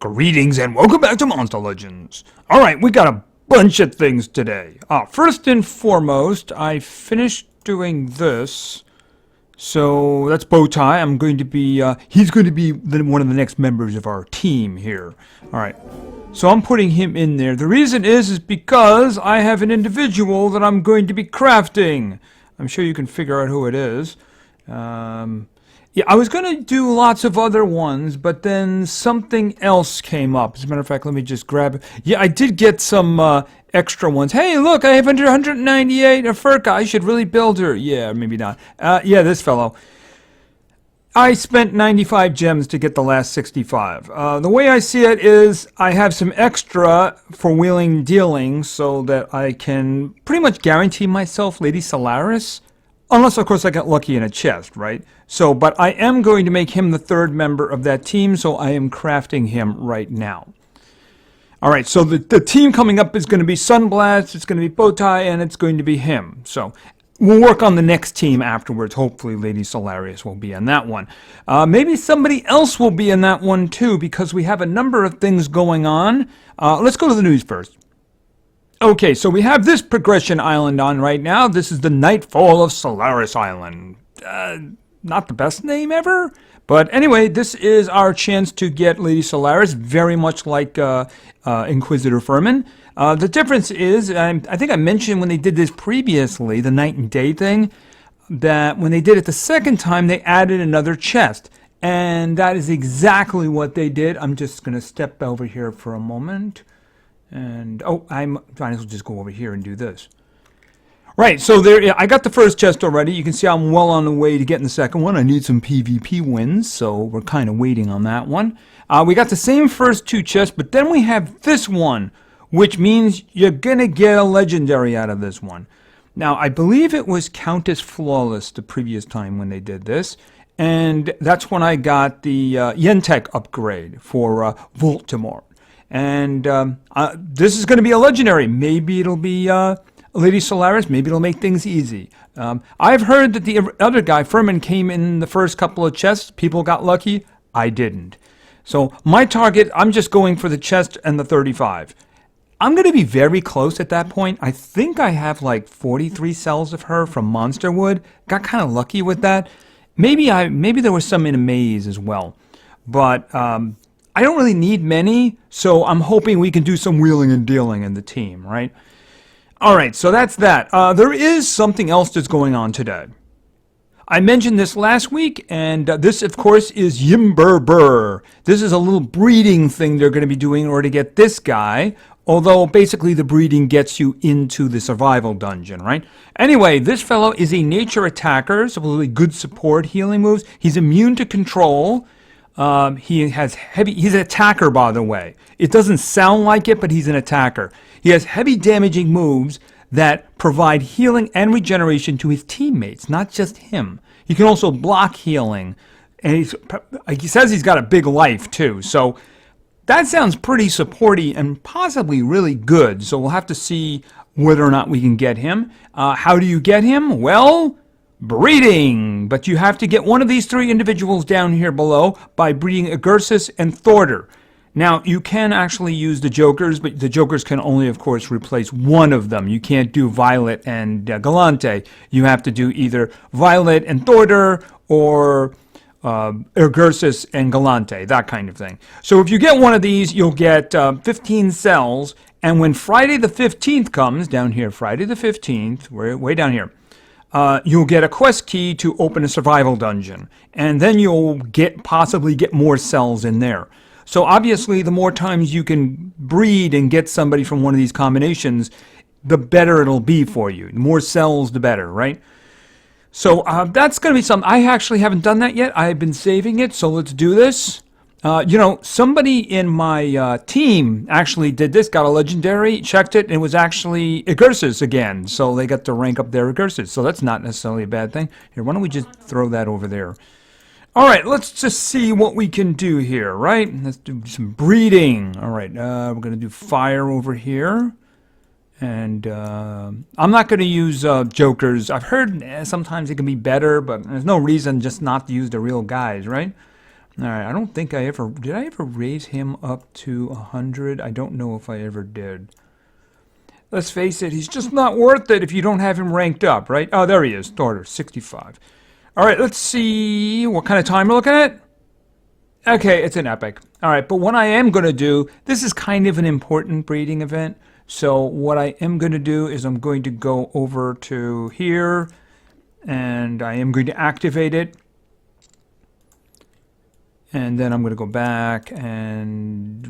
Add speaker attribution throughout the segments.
Speaker 1: Greetings and welcome back to Monster Legends. Alright, we got a bunch of things today. First and foremost, I finished doing this. So that's Bowtie. I'm going to be, he's going to be one of the next members of our team here. Alright, so I'm putting him in there. The reason is because I have an individual that I'm going to be crafting. I'm sure you can figure out who it is. Yeah, I was going to do lots of other ones, but then something else came up. As a matter of fact, let me just grab it. Yeah, I did get some extra ones. Hey, look, I have 198 a Furka. I should really build her. Yeah, maybe not. Yeah, this fellow. I spent 95 gems to get the last 65. The way I see it is I have some extra for wheeling and dealing so that I can pretty much guarantee myself Lady Solaris. Unless, of course, I got lucky in a chest, right? So, but I am going to make him the third member of that team, so I am crafting him right now. All right, so the team coming up is going to be Sunblast, it's going to be Bowtie, and it's going to be him. So we'll work on the next team afterwards. Hopefully Lady Solaris will be in that one. Maybe somebody else will be in that one, too, because we have a number of things going on. Let's go to the news first. Okay, so we have this progression island on right now. This is the Nightfall of Solaris Island. Not the best name ever, but anyway, this is our chance to get Lady Solaris, very much like Inquisitor Furman. The difference is, I think I mentioned when they did this previously, the night and day thing, that when they did it the second time, they added another chest. And that is exactly what they did. I'm just going to step over here for a moment. And, oh, I might as well just go over here and do this. Right, so there, I got the first chest already. You can see I'm well on the way to getting the second one. I need some PvP wins, so we're kind of waiting on that one. We got the same first two chests, but then we have this one, which means you're going to get a legendary out of this one. Now, I believe it was Countess Flawless the previous time when they did this, and that's when I got the Yentech upgrade for Voltimore. And this is going to be a legendary. Maybe it'll be Lady Solaris. Maybe it'll make things easy. I've heard that the other guy, Furman, came in the first couple of chests. People got lucky. I didn't. So my target, I'm just going for the chest and the 35. I'm going to be very close at that point. I think I have like 43 cells of her from Monsterwood. Got kind of lucky with that. Maybe there was some in a maze as well. But I don't really need many, so I'm hoping we can do some wheeling and dealing in the team, right? All right, so that's that. There is something else that's going on today. I mentioned this last week, and this, of course, is Yimberber. This is a little breeding thing they're going to be doing in order to get this guy, although basically the breeding gets you into the survival dungeon, right? Anyway, this fellow is a nature attacker, so really good support healing moves. He's immune to control. He has he's an attacker, by the way. It doesn't sound like it, but he's an attacker. He has heavy damaging moves that provide healing and regeneration to his teammates, not just him. He can also block healing. And he says he's got a big life, too. So that sounds pretty supporty and possibly really good. So we'll have to see whether or not we can get him. How do you get him? Well, breeding, but you have to get one of these three individuals down here below by breeding Agursus and Thorder. Now, you can actually use the Jokers, but the Jokers can only, of course, replace one of them. You can't do Violet and Galante. You have to do either Violet and Thorder or Agursus and Galante, that kind of thing. So if you get one of these, you'll get 15 cells, and when Friday the 15th comes, down here, Friday the 15th, way down here, you'll get a quest key to open a survival dungeon, and then you'll possibly get more cells in there. So obviously, the more times you can breed and get somebody from one of these combinations, the better it'll be for you. The more cells, the better, right? So that's going to be something. I actually haven't done that yet. I've been saving it, so let's do this. Somebody in my team actually did this, got a legendary, checked it, and it was actually Agursus again. So they got to rank up their Agursus. So that's not necessarily a bad thing. Here, why don't we just throw that over there? All right, let's just see what we can do here, right? Let's do some breeding. All right, we're going to do fire over here. And I'm not going to use Jokers. I've heard sometimes it can be better, but there's no reason just not to use the real guys, right? All right, I don't think did I ever raise him up to 100? I don't know if I ever did. Let's face it, he's just not worth it if you don't have him ranked up, right? Oh, there he is, starter, 65. All right, let's see what kind of time we're looking at. Okay, it's an epic. All right, but what I am going to do, this is kind of an important breeding event. So what I am going to do is I'm going to go over to here, and I am going to activate it. And then I'm going to go back and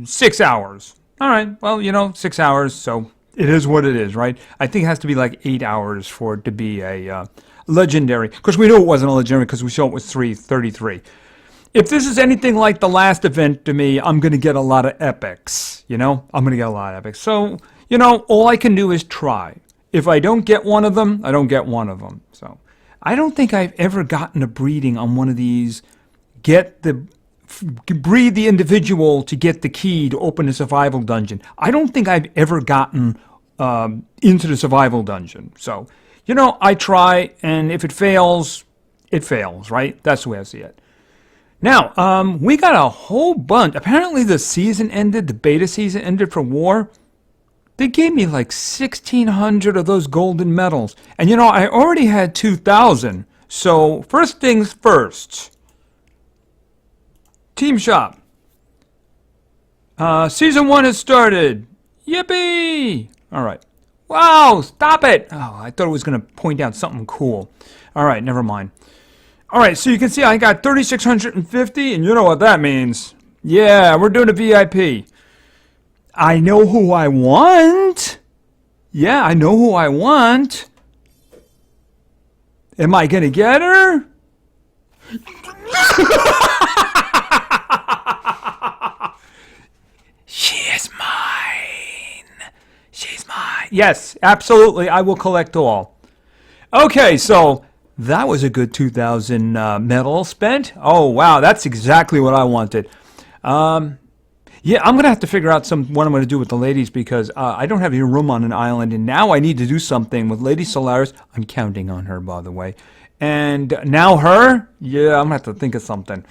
Speaker 1: 6 hours. All right, well, 6 hours, so it is what it is, right? I think it has to be like 8 hours for it to be a legendary. Of course, we knew it wasn't a legendary because we saw it was 333. If this is anything like the last event to me, I'm going to get a lot of epics, I'm going to get a lot of epics. So, all I can do is try. If I don't get one of them, I don't get one of them. So, I don't think I've ever gotten a breeding on one of these. Breed the individual to get the key to open a survival dungeon. I don't think I've ever gotten into the survival dungeon. So, I try, and if it fails, right? That's the way I see it. Now, we got a whole bunch. Apparently the season ended, the beta season ended for war. They gave me like 1,600 of those golden medals. And I already had 2,000. So, first things first. Team Shop. Season 1 has started. Yippee! All right. Wow, stop it! Oh, I thought it was going to point out something cool. All right, never mind. All right, so you can see I got 3,650, and you know what that means. Yeah, we're doing a VIP. I know who I want. Yeah, I know who I want. Am I going to get her? She is mine. She's mine. Yes, absolutely. I will collect all. Okay, so that was a good 2,000 medals spent. Oh, wow. That's exactly what I wanted. Yeah, I'm going to have to figure out what I'm going to do with the ladies because I don't have any room on an island. And now I need to do something with Lady Solaris. I'm counting on her, by the way. And now her? Yeah, I'm going to have to think of something.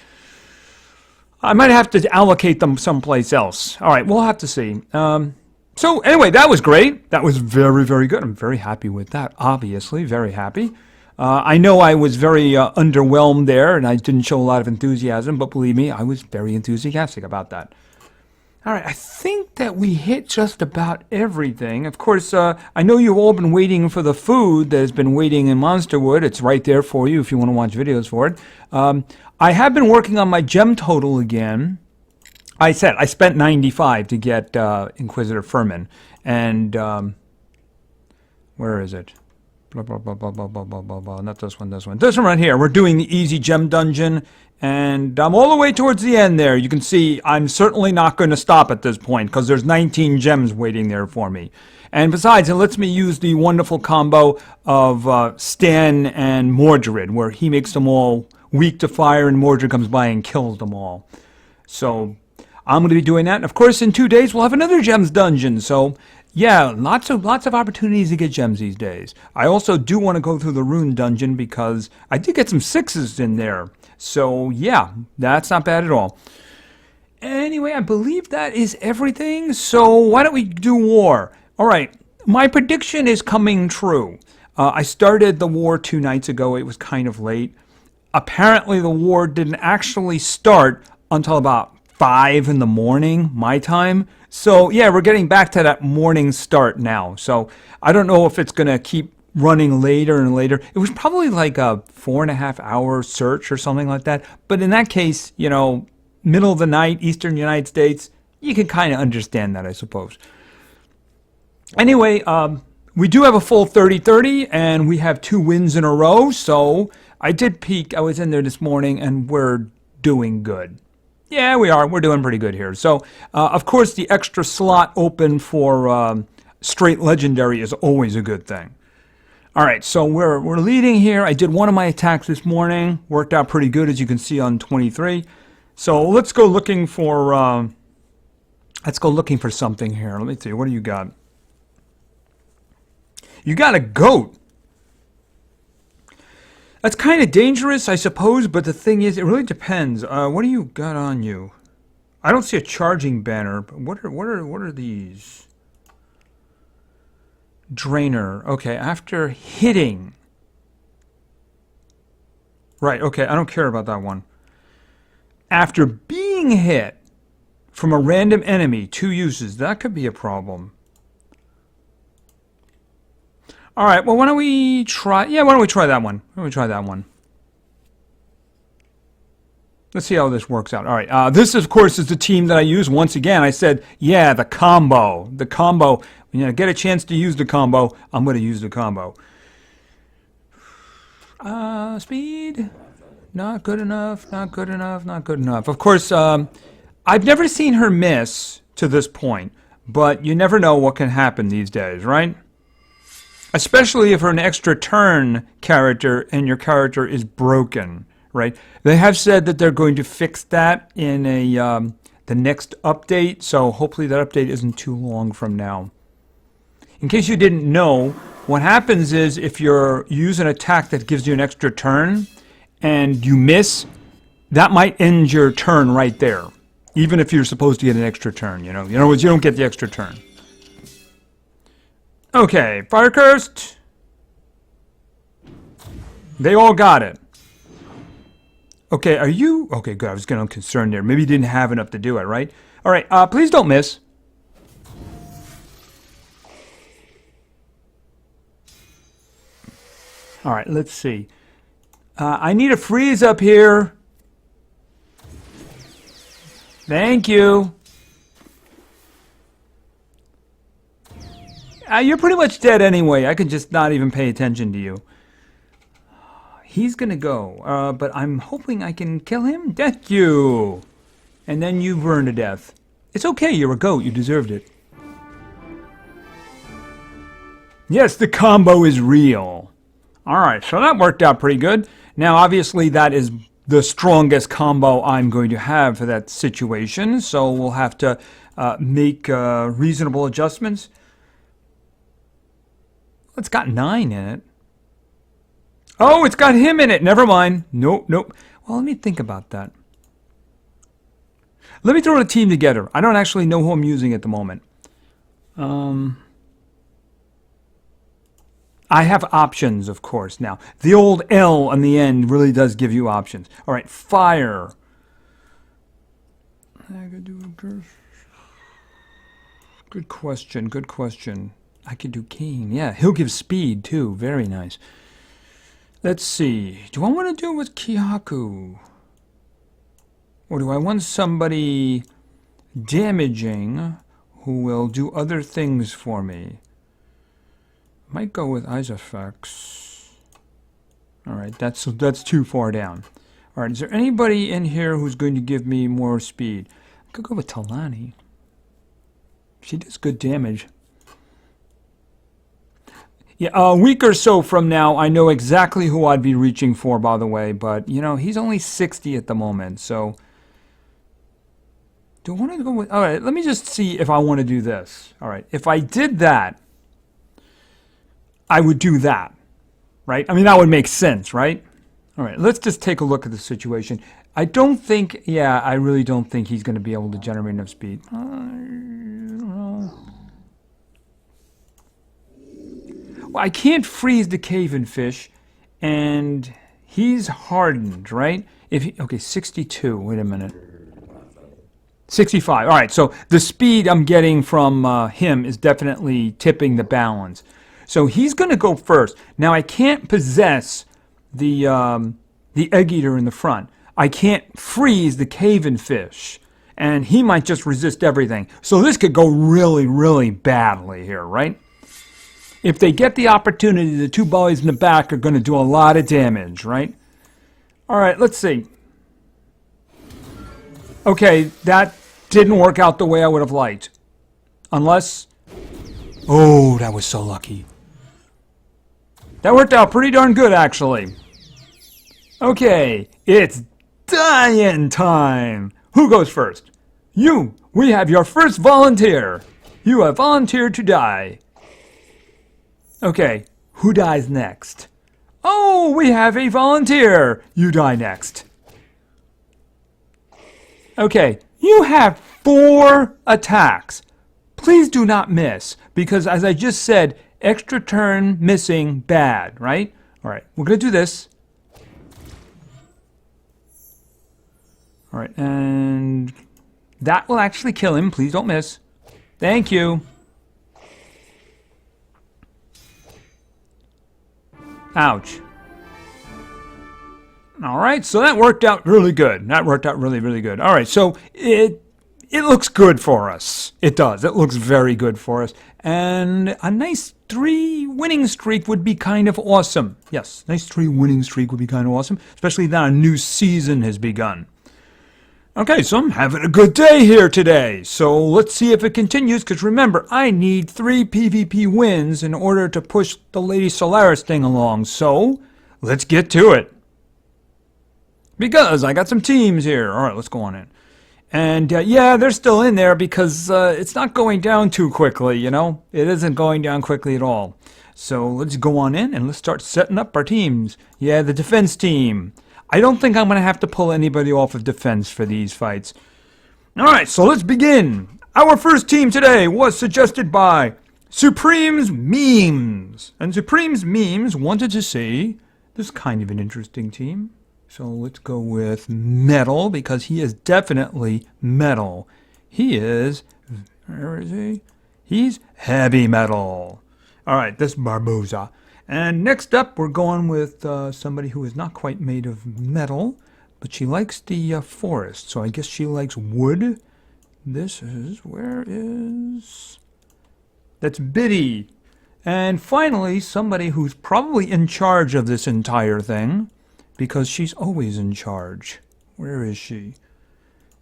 Speaker 1: I might have to allocate them someplace else. All right, we'll have to see. So anyway, that was great. That was very, very good. I'm very happy with that, obviously. Very happy. I know I was very underwhelmed there, and I didn't show a lot of enthusiasm, but believe me, I was very enthusiastic about that. All right, I think that we hit just about everything. Of course, I know you've all been waiting for the food that has been waiting in Monsterwood. It's right there for you if you want to watch videos for it. I have been working on my gem total again. I spent 95 to get Inquisitor Furman. And where is it? Blah, blah, blah, blah, blah, blah, blah, blah, blah. Not this one, this one. This one right here. We're doing the easy gem dungeon. And I'm all the way towards the end there. You can see I'm certainly not going to stop at this point because there's 19 gems waiting there for me. And besides, it lets me use the wonderful combo of Stan and Mordred, where he makes them all weak to fire and Mordred comes by and kills them all. So I'm going to be doing that. And of course, in 2 days, we'll have another gems dungeon. So yeah, lots of opportunities to get gems these days. I also do want to go through the rune dungeon because I did get some 6s in there. So yeah, that's not bad at all. Anyway, I believe that is everything. So why don't we do war? All right, my prediction is coming true. I started the war 2 nights ago. It was kind of late. Apparently, the war didn't actually start until about 5 in the morning, my time. So yeah, we're getting back to that morning start now. So I don't know if it's going to keep running later and later. It was probably like a 4.5 hour search or something like that. But in that case, middle of the night, Eastern United States, you can kind of understand that, I suppose. Anyway, we do have a full 30-30, and we have 2 wins in a row. So I did peek. I was in there this morning, and we're doing good. Yeah, we are. We're doing pretty good here. So, of course, the extra slot open for straight legendary is always a good thing. All right, so we're leading here. I did one of my attacks this morning. Worked out pretty good, as you can see on 23. So let's go looking for something here. Let me see. What do you got? You got a goat. That's kind of dangerous, I suppose, but the thing is, it really depends. What do you got on you? I don't see a charging banner, but what are these? Drainer. Okay, after hitting. Right, okay, I don't care about that one. After being hit from a random enemy, 2 uses. That could be a problem. All right, well, why don't we try... Yeah, why don't we try that one? Why don't we try that one? Let's see how this works out. All right, this, of course, is the team that I use. Once again, I said, yeah, the combo. The combo. When you get a chance to use the combo, I'm going to use the combo. Speed. Not good enough, not good enough, not good enough. Of course, I've never seen her miss to this point, but you never know what can happen these days, right? Especially if you're an extra turn character and your character is broken, right? They have said that they're going to fix that in the next update, so hopefully that update isn't too long from now. In case you didn't know, what happens is if you use an attack that gives you an extra turn and you miss, that might end your turn right there, even if you're supposed to get an extra turn, you know? In other words, you don't get the extra turn. Okay, Fire Cursed. They all got it. Okay, are you... Okay, good. I was getting concerned there. Maybe you didn't have enough to do it, right? All right, please don't miss. All right, let's see. I need a freeze up here. Thank you. You're pretty much dead anyway. I could just not even pay attention to you. He's gonna go, but I'm hoping I can kill him. Thank you. And then you burn to death. It's okay, you're a goat. You deserved it. Yes, the combo is real. Alright, so that worked out pretty good. Now, obviously, that is the strongest combo I'm going to have for that situation, so we'll have to make reasonable adjustments. It's got 9 in it. Oh, it's got him in it. Never mind. Nope, nope. Well, let me think about that. Let me throw the team together. I don't actually know who I'm using at the moment. I have options, of course, now. The old L on the end really does give you options. All right, fire. I could do a... Good question, good question. I could do King. Yeah, he'll give speed, too. Very nice. Let's see. Do I want to do it with Kihaku? Or do I want somebody damaging who will do other things for me? Might go with Isofix. Alright, that's too far down. Alright, is there anybody in here who's going to give me more speed? I could go with Talani. She does good damage. Yeah, a week or so from now, I know exactly who I'd be reaching for, by the way. But, you know, he's only 60 at the moment, so... Do I want to go with... Alright, let me just see if I want to do this. Alright, if I did that, I would do that, right? I mean, that would make sense, right? All right, let's just take a look at the situation. I don't think, yeah, I really don't think he's going to be able to generate enough speed. I don't know. Well, I can't freeze the cave-in fish, and he's hardened, right? If he, okay, 62, wait a minute. 65, all right, so the speed I'm getting from him is definitely tipping the balance. So he's going to go first. Now, I can't possess the egg eater in the front. I can't freeze the cave-in fish. And he might just resist everything. So this could go really, really badly here, right? If they get the opportunity, the 2 boys in the back are going to do a lot of damage, right? All right, let's see. Okay, that didn't work out the way I would have liked. Unless... Oh, that was so lucky. That worked out pretty darn good, actually. Okay, it's dying time. Who goes first? You. We have your first volunteer. You have volunteered to die. Okay, who dies next? Oh, we have a volunteer. You die next. Okay, you have 4 attacks. Please do not miss, because as I just said, extra turn missing, bad, right? All right, we're going to do this. All right, and that will actually kill him. Please don't miss. Thank you. Ouch. All right, so that worked out really good. That worked out really, really good. All right, so it looks good for us. It does. It looks very good for us. And a nice 3 winning streak would be kind of awesome. Yes, nice 3 winning streak would be kind of awesome, especially now a new season has begun. Okay, so I'm having a good day here today. So let's see if it continues, because remember, I need 3 PvP wins in order to push the Lady Solaris thing along. So let's get to it. Because I got some teams here. All right, let's go on in. And yeah, they're still in there because it's not going down too quickly, you know? It isn't going down quickly at all. So let's go on in and let's start setting up our teams. Yeah, the defense team. I don't think I'm going to have to pull anybody off of defense for these fights. All right, so let's begin. Our first team today was suggested by Supreme's Memes. And Supreme's Memes wanted to see this kind of an interesting team. So let's go with Metal, because he is definitely Metal. He is, where is he? He's Heavy Metal. All right, this Barboza. And next up, we're going with somebody who is not quite made of metal, but she likes the forest. So I guess she likes wood. This is, where is, that's Biddy. And finally, somebody who's probably in charge of this entire thing, because she's always in charge. Where is she?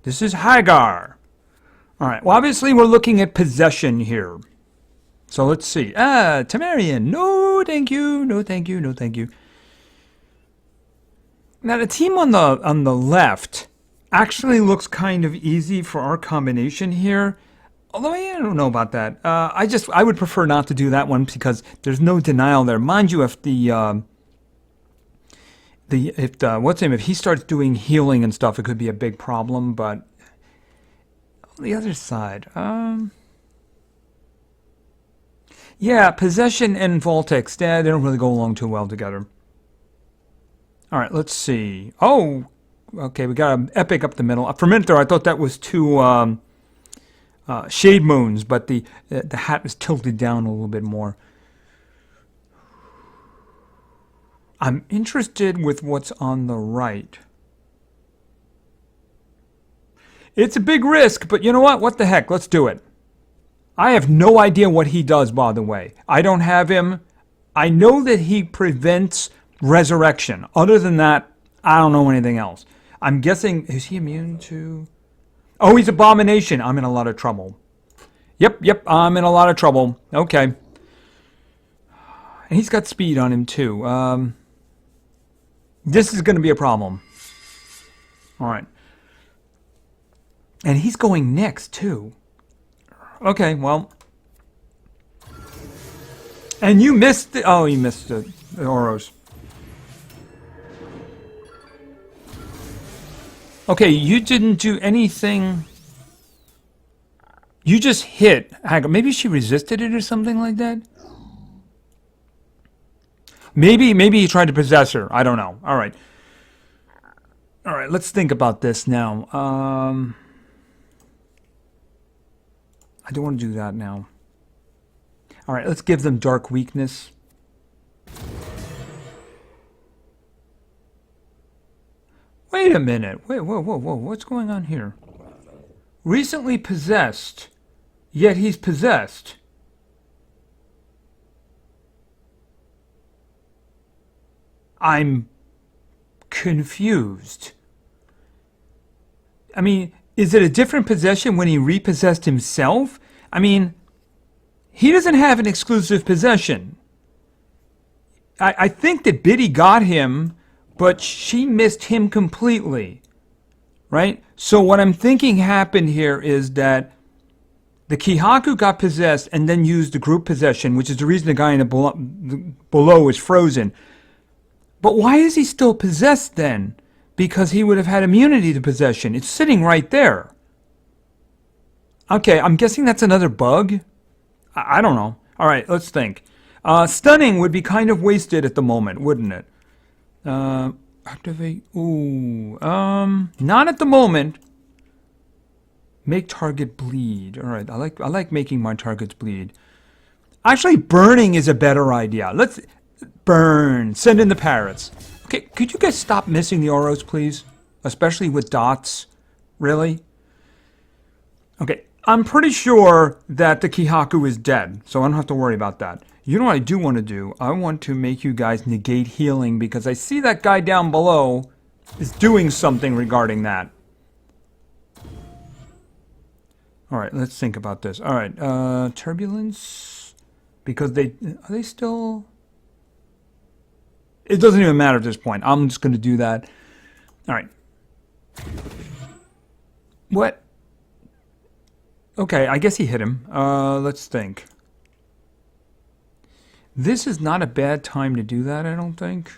Speaker 1: This is Hagar. All right, well, obviously we're looking at possession here. So let's see. Tamarian. No, thank you. No, thank you. No, thank you. Now, the team on the left actually looks kind of easy for our combination here. Although I don't know about that. I would prefer not to do that one because there's no denial there. Mind you, if if he starts doing healing and stuff, it could be a big problem. But on the other side, yeah, possession and Voltex, they don't really go along too well together. All right, let's see. Oh, okay, we got an epic up the middle. For a minute there, I thought that was 2 Shade Moons, but the hat was tilted down a little bit more. I'm interested with what's on the right. It's a big risk, but you know what? What the heck? Let's do it. I have no idea what he does, by the way. I don't have him. I know that he prevents resurrection. Other than that, I don't know anything else. I'm guessing, is he immune to... Oh, he's Abomination. I'm in a lot of trouble. Yep, I'm in a lot of trouble. Okay. And he's got speed on him, too. This is going to be a problem. All right. And he's going next, too. Okay, well. And you missed the... Oh, you missed the Oros. Okay, you didn't do anything. You just hit Hagar. Maybe she resisted it or something like that? Maybe he tried to possess her. I don't know. All right. All right, let's think about this now. I don't want to do that now. All right, let's give them Dark Weakness. Wait a minute. Wait, whoa. What's going on here? Recently possessed, yet he's possessed. I'm confused. I mean, is it a different possession when he repossessed himself? I mean, he doesn't have an exclusive possession. I think that Biddy got him, but she missed him completely. Right? So what I'm thinking happened here is that the Kihaku got possessed and then used the group possession, which is the reason the guy in the below is frozen. But why is he still possessed then? Because he would have had immunity to possession. It's sitting right there. Okay, I'm guessing that's another bug. I don't know. All right, let's think. Stunning would be kind of wasted at the moment, wouldn't it? Activate. Ooh. Not at the moment. Make target bleed. All right, I like making my targets bleed. Actually, burning is a better idea. Let's burn. Send in the parrots. Okay, could you guys stop missing the Oros, please? Especially with dots. Really? Okay, I'm pretty sure that the Kihaku is dead, so I don't have to worry about that. You know what I do want to do? I want to make you guys negate healing because I see that guy down below is doing something regarding that. Alright, let's think about this. Alright, turbulence. Because are they still... It doesn't even matter at this point. I'm just going to do that. Alright. What? Okay, I guess he hit him. Let's think. This is not a bad time to do that, I don't think.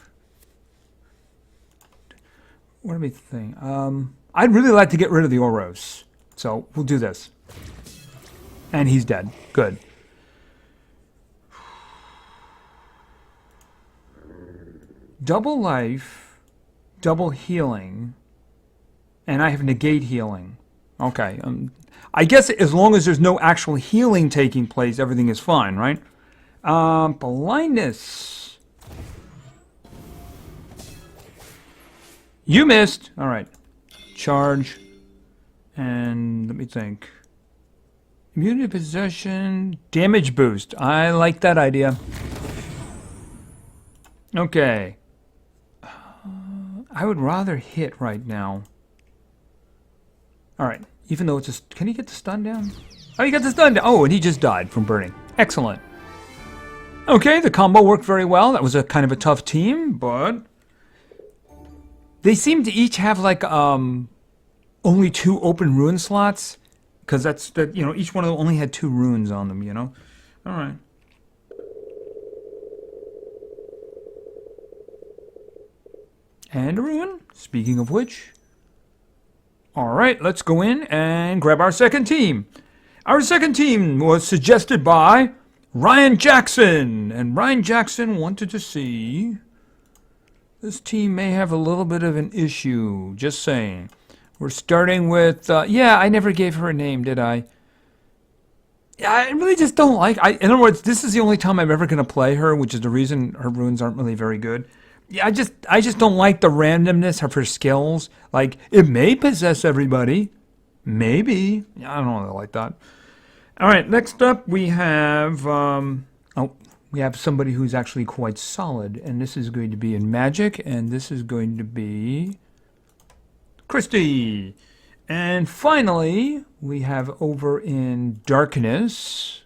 Speaker 1: What do we think? I'd really like to get rid of the Oros. So, we'll do this. And he's dead. Good. Double life, double healing, and I have negate healing. Okay. I guess as long as there's no actual healing taking place, everything is fine, right? Blindness. You missed. All right. Charge. And let me think. Immunity possession. Damage boost. I like that idea. Okay. I would rather hit right now. All right. Even though it's a... Can he get the stun down? Oh, he got the stun down. Oh, and he just died from burning. Excellent. Okay, the combo worked very well. That was a kind of a tough team, but... They seem to each have, like, only 2 open rune slots. Because that's... you know, each one of them only had 2 runes on them, you know? All right. And a rune. Speaking of which... Alright, let's go in and grab our second team. Our second team was suggested by Ryan Jackson. And Ryan Jackson wanted to see... This team may have a little bit of an issue. Just saying. We're starting with... yeah, I never gave her a name, did I? Yeah, I really just don't like... in other words, this is the only time I'm ever going to play her, which is the reason her runes aren't really very good. Yeah, I just don't like the randomness of her skills. Like, it may possess everybody. Maybe. Yeah, I don't really like that. All right, next up we have... we have somebody who's actually quite solid. And this is going to be in Magic. And this is going to be... Christy. And finally, we have over in Darkness...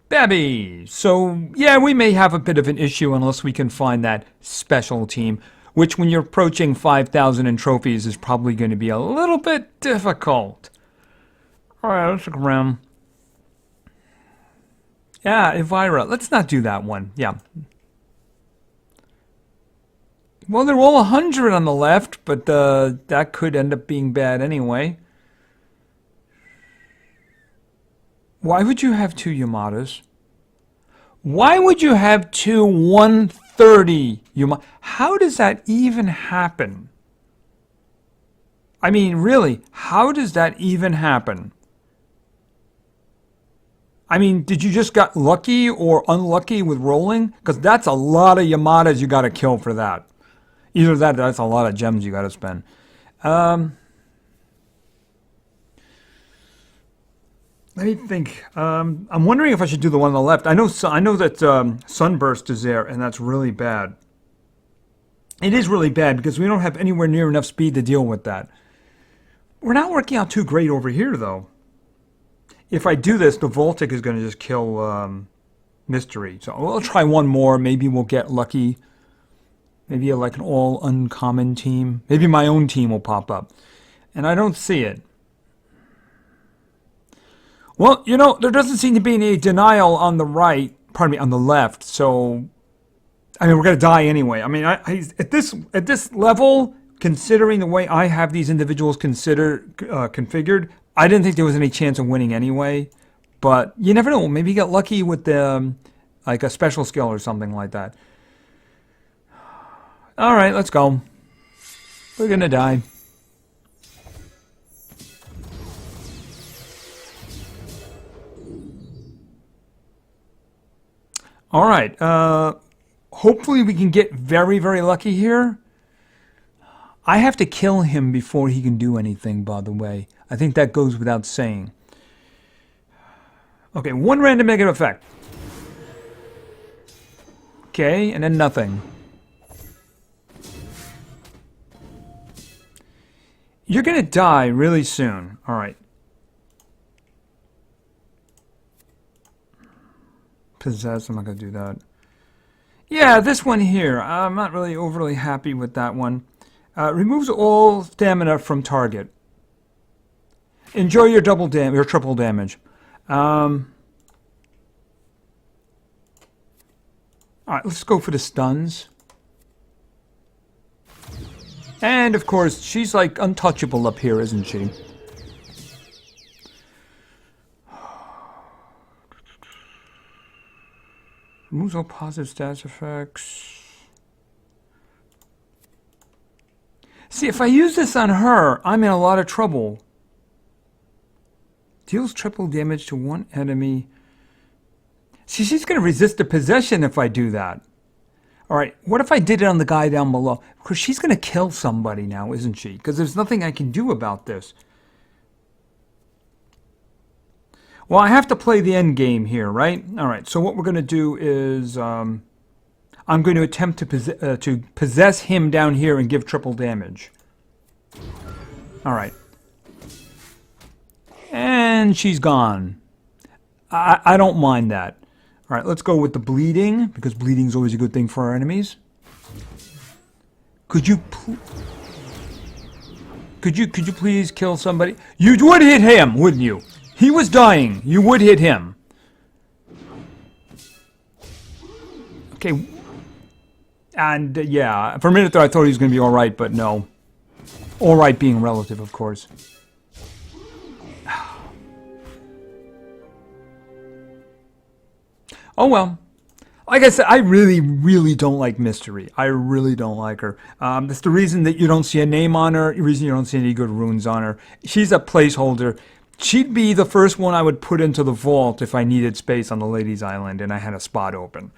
Speaker 1: Babby. So, yeah, we may have a bit of an issue unless we can find that special team, which when you're approaching 5,000 in trophies is probably going to be a little bit difficult. Alright, let's look around. Yeah, Elvira. Let's not do that one. Yeah. Well, they're all 100 on the left, but that could end up being bad anyway. Why would you have 2 Yamadas? Why would you have 2 130 Yamadas? How does that even happen? I mean, really, how does that even happen? I mean, did you just got lucky or unlucky with rolling? Because that's a lot of Yamadas you got to kill for that. Either that or that's a lot of gems you got to spend. Let me think. I'm wondering if I should do the one on the left. I know that Sunburst is there, and that's really bad. It is really bad because we don't have anywhere near enough speed to deal with that. We're not working out too great over here, though. If I do this, the Voltic is going to just kill Mystery. So we'll try one more. Maybe we'll get lucky. Maybe like an all uncommon team. Maybe my own team will pop up. And I don't see it. Well, you know, there doesn't seem to be any denial on the right, pardon me, on the left, so I mean, we're gonna die anyway. I mean, at this level, considering the way I have these individuals configured, I didn't think there was any chance of winning anyway. But you never know. Maybe you get lucky with the like a special skill or something like that. All right, let's go. We're gonna die. All right. Hopefully we can get very, very lucky here. I have to kill him before he can do anything, by the way. I think that goes without saying. Okay, one random negative effect. Okay, and then nothing. You're gonna die really soon. All right. Possess, I'm not gonna do that. Yeah, this one here. I'm not really overly happy with that one. Removes all stamina from target. Enjoy your triple damage. All right, let's go for the stuns. And of course, she's like untouchable up here, isn't she? Removes all positive stats effects. See, if I use this on her, I'm in a lot of trouble. Deals triple damage to one enemy. See, she's going to resist the possession if I do that. All right, what if I did it on the guy down below? Because she's going to kill somebody now, isn't she? Because there's nothing I can do about this. Well, I have to play the end game here, right? All right, so what we're going to do is I'm going to attempt to possess him down here and give triple damage. All right. And she's gone. I don't mind that. All right, let's go with the bleeding, because bleeding is always a good thing for our enemies. Could you please kill somebody? You would hit him, wouldn't you? He was dying. You would hit him. Okay. And yeah, for a minute there I thought he was going to be all right, but no. All right being relative, of course. Oh well. Like I said, I really, really don't like Mystery. I really don't like her. That's the reason that you don't see a name on her, the reason you don't see any good runes on her. She's a placeholder. She'd be the first one I would put into the vault if I needed space on the Ladies Island and I had a spot open.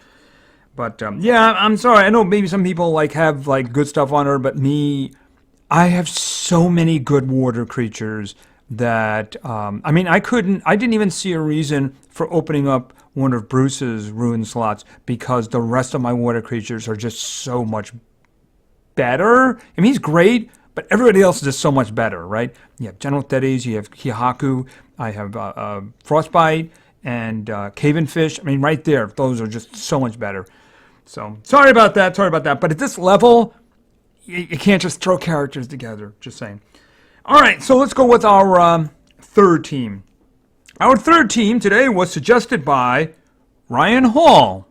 Speaker 1: But yeah, I'm sorry. I know maybe some people have good stuff on her, but me, I have so many good water creatures that I mean, I didn't even see a reason for opening up one of Bruce's rune slots because the rest of my water creatures are just so much better. I mean, he's great, but everybody else is just so much better, right? You have General Thetis, you have Kihaku, I have Frostbite, and Caven Fish. I mean, right there, those are just so much better. So, sorry about that. But at this level, you can't just throw characters together, just saying. All right, so let's go with our third team. Our third team today was suggested by Ryan Hall.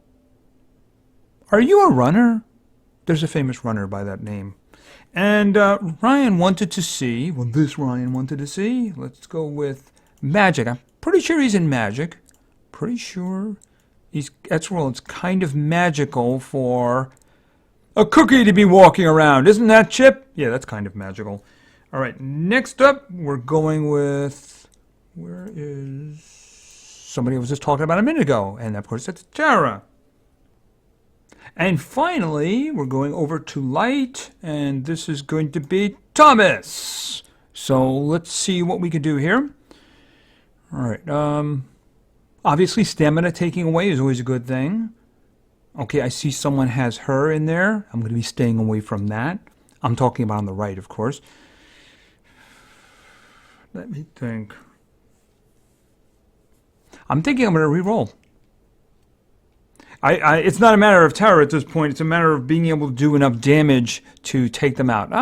Speaker 1: Are you a runner? There's a famous runner by that name. And Ryan wanted to see, let's go with Magic. I'm pretty sure he's in Magic. Pretty sure it's kind of magical for a cookie to be walking around. Isn't that, Chip? Yeah, that's kind of magical. All right, next up, we're going with, where is somebody I was just talking about a minute ago? And of course, that's Tara. And finally, we're going over to Light, and this is going to be Thomas. So let's see what we can do here. All right, obviously stamina taking away is always a good thing. Okay, I see someone has her in there. I'm going to be staying away from that. I'm talking about on the right, of course. Let me think. I'm thinking I'm going to re-roll. It's not a matter of terror at this point. It's a matter of being able to do enough damage to take them out.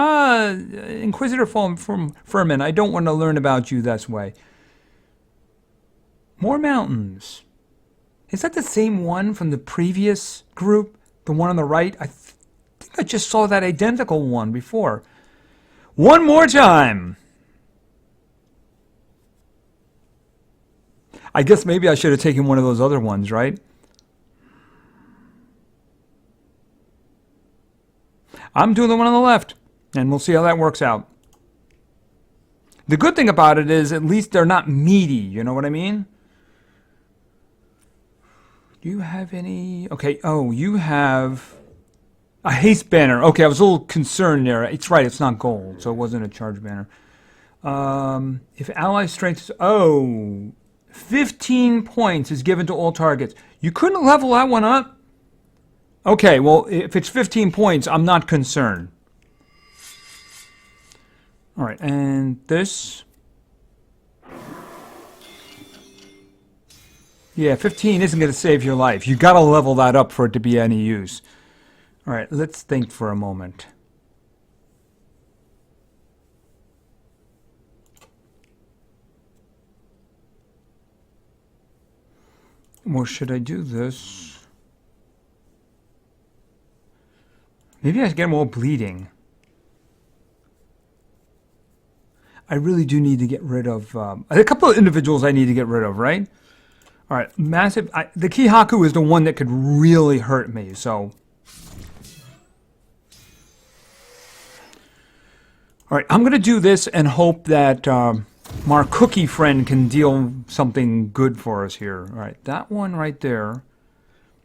Speaker 1: Inquisitor from Furman, I don't want to learn about you this way. More mountains. Is that the same one from the previous group? The one on the right? I think I just saw that identical one before. One more time. I guess maybe I should have taken one of those other ones, right? I'm doing the one on the left, and we'll see how that works out. The good thing about it is at least they're not meaty, you know what I mean? Do you have any... Okay, oh, you have a haste banner. Okay, I was a little concerned there. It's right, it's not gold, so it wasn't a charge banner. If ally strength is... Oh, 15 points is given to all targets. You couldn't level that one up? Okay, well, if it's 15 points, I'm not concerned. All right, and this... Yeah, 15 isn't going to save your life. You got to level that up for it to be any use. All right, let's think for a moment. Or should I do this? Maybe I should get more bleeding. I really do need to get rid of... a couple of individuals I need to get rid of, right? All right, massive... the Kihaku is the one that could really hurt me, so... All right, I'm going to do this and hope that our cookie friend can deal something good for us here. All right, that one right there.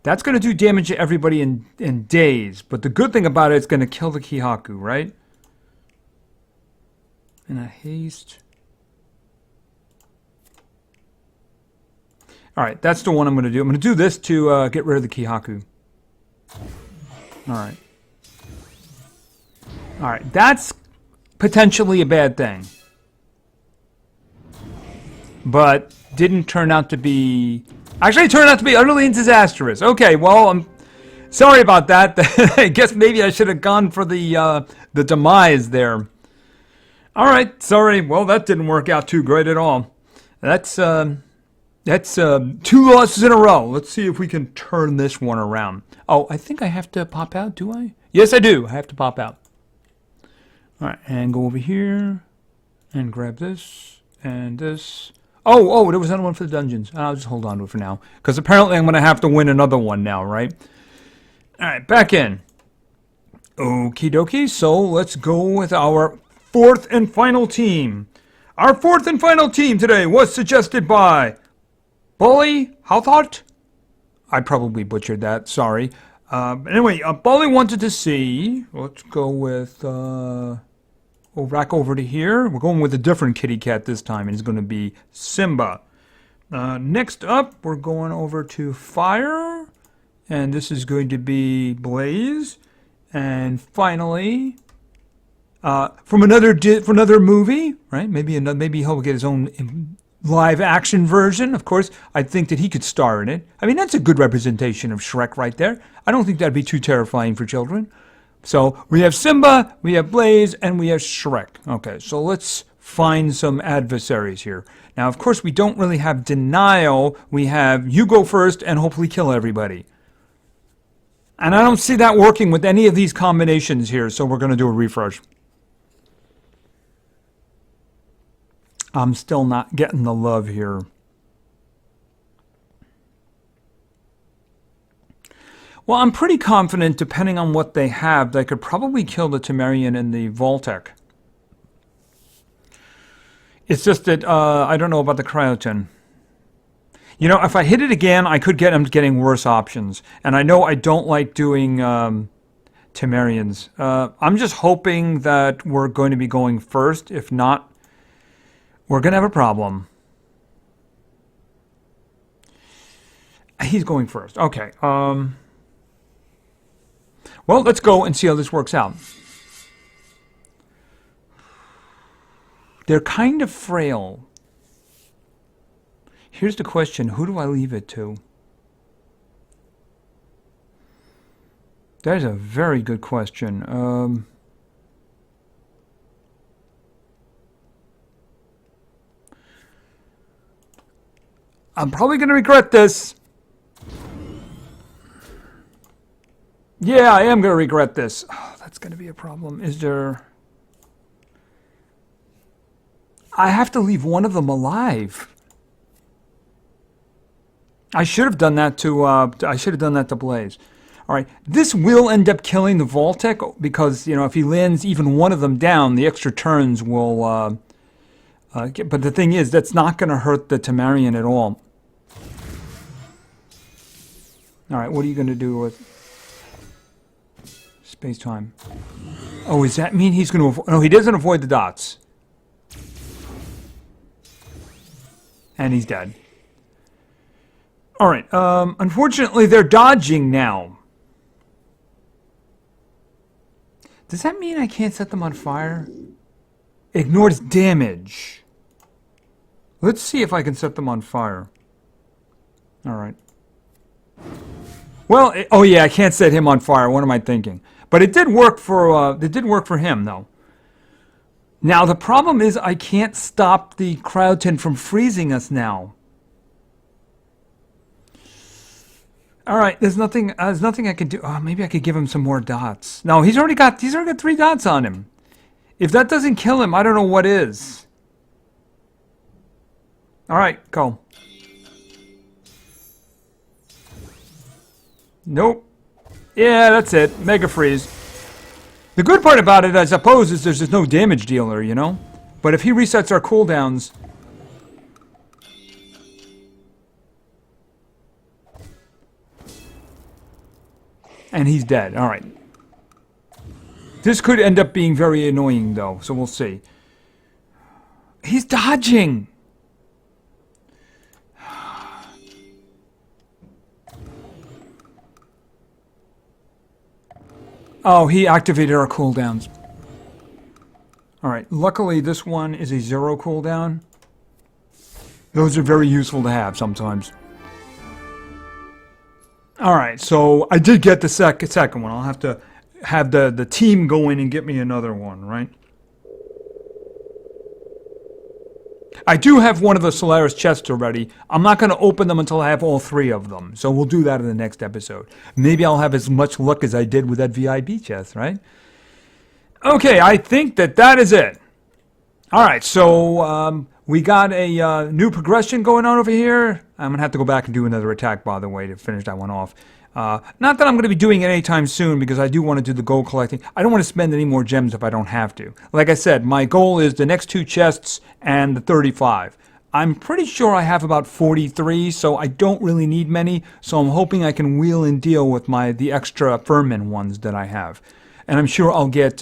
Speaker 1: That's going to do damage to everybody in days, but the good thing about it, it's going to kill the Kihaku, right? And a haste... All right, that's the one I'm going to do. I'm going to do this to get rid of the Kihaku. All right. All right, that's potentially a bad thing. But didn't turn out to be... Actually, it turned out to be utterly disastrous. Okay, well, I'm sorry about that. I guess maybe I should have gone for the demise there. All right, sorry. Well, that didn't work out too great at all. That's 2 losses in a row. Let's see if we can turn this one around. Oh, I think I have to pop out, do I? Yes, I do. I have to pop out. All right, and go over here and grab this and this. Oh, there was another one for the dungeons. I'll just hold on to it for now because apparently I'm going to have to win another one now, right? All right, back in. Okie dokie, so let's go with our fourth and final team. Our fourth and final team today was suggested by... Bully Houthart? I probably butchered that, sorry. Anyway, Bully wanted to see, let's go with, we'll rack over to here. We're going with a different kitty cat this time, and it's going to be Simba. Next up, we're going over to Fire, and this is going to be Blaze. And finally, from another movie, right? Maybe he'll get his own live action version. Of course, I think that he could star in it. I mean, that's a good representation of Shrek right there. I don't think that'd be too terrifying for children. So we have Simba, we have Blaze, and we have Shrek. Okay, so let's find some adversaries here. Now, of course, we don't really have denial. We have you go first and hopefully kill everybody. And I don't see that working with any of these combinations here, so we're going to do a refresh. I'm still not getting the love here. Well, I'm pretty confident, depending on what they have, they could probably kill the Temerian and the Voltec. It's just that I don't know about the Cryoton. You know, if I hit it again, I could get them getting worse options. And I know I don't like doing Temerians. I'm just hoping that we're going to be going first. If not, we're going to have a problem. He's going first. Okay. Well, let's go and see how this works out. They're kind of frail. Here's the question. Who do I leave it to? That is a very good question. I'm probably going to regret this. Yeah, I am going to regret this. Oh, that's going to be a problem. Is there... I have to leave one of them alive. I should have done that to Blaze. All right, this will end up killing the Vault-Tec because, you know, if he lands even one of them down, the extra turns will... but the thing is, that's not going to hurt the Temerian at all. All right, what are you going to do with space-time? Oh, does that mean he's going to... No, he doesn't avoid the dots. And he's dead. All right, unfortunately, they're dodging now. Does that mean I can't set them on fire? Ignores damage. Let's see if I can set them on fire. All right. Well, oh yeah, I can't set him on fire. What am I thinking? But it did work for him, though. Now the problem is I can't stop the crowd tent from freezing us now. All right, there's nothing I can do. Oh, maybe I could give him some more dots. No, he's already got 3 dots on him. If that doesn't kill him, I don't know what is. All right, go. Nope. Yeah, that's it. Mega freeze. The good part about it, I suppose, is there's just no damage dealer, you know? But if he resets our cooldowns... And he's dead. All right. This could end up being very annoying, though, so we'll see. He's dodging! Oh, he activated our cooldowns. Alright, luckily this one is a 0 cooldown. Those are very useful to have sometimes. Alright, so I did get the second one. I'll have to have the team go in and get me another one, right? I do have one of the Solaris chests already. I'm not going to open them until I have all 3 of them. So we'll do that in the next episode. Maybe I'll have as much luck as I did with that VIP chest, right? Okay, I think that is it. All right, so we got a new progression going on over here. I'm going to have to go back and do another attack, by the way, to finish that one off. Not that I'm going to be doing it anytime soon, because I do want to do the gold collecting. I don't want to spend any more gems if I don't have to. Like I said, my goal is the next 2 chests and the 35. I'm pretty sure I have about 43, so I don't really need many. So I'm hoping I can wheel and deal with the extra Furman ones that I have, and I'm sure I'll get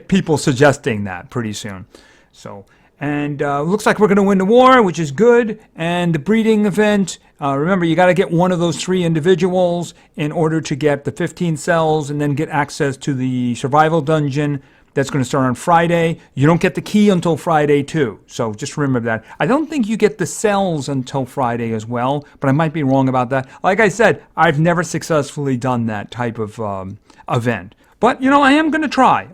Speaker 1: people suggesting that pretty soon. So. And looks like we're going to win the war, which is good. And the breeding event, remember, you got to get one of those 3 individuals in order to get the 15 cells and then get access to the survival dungeon. That's going to start on Friday. You don't get the key until Friday, too. So just remember that. I don't think you get the cells until Friday as well, but I might be wrong about that. Like I said, I've never successfully done that type of event. But, you know, I am going to try.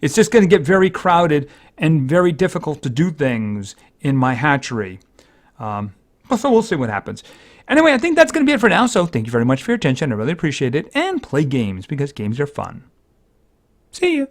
Speaker 1: It's just going to get very crowded and very difficult to do things in my hatchery. So we'll see what happens. Anyway, I think that's going to be it for now. So thank you very much for your attention. I really appreciate it. And play games, because games are fun. See you.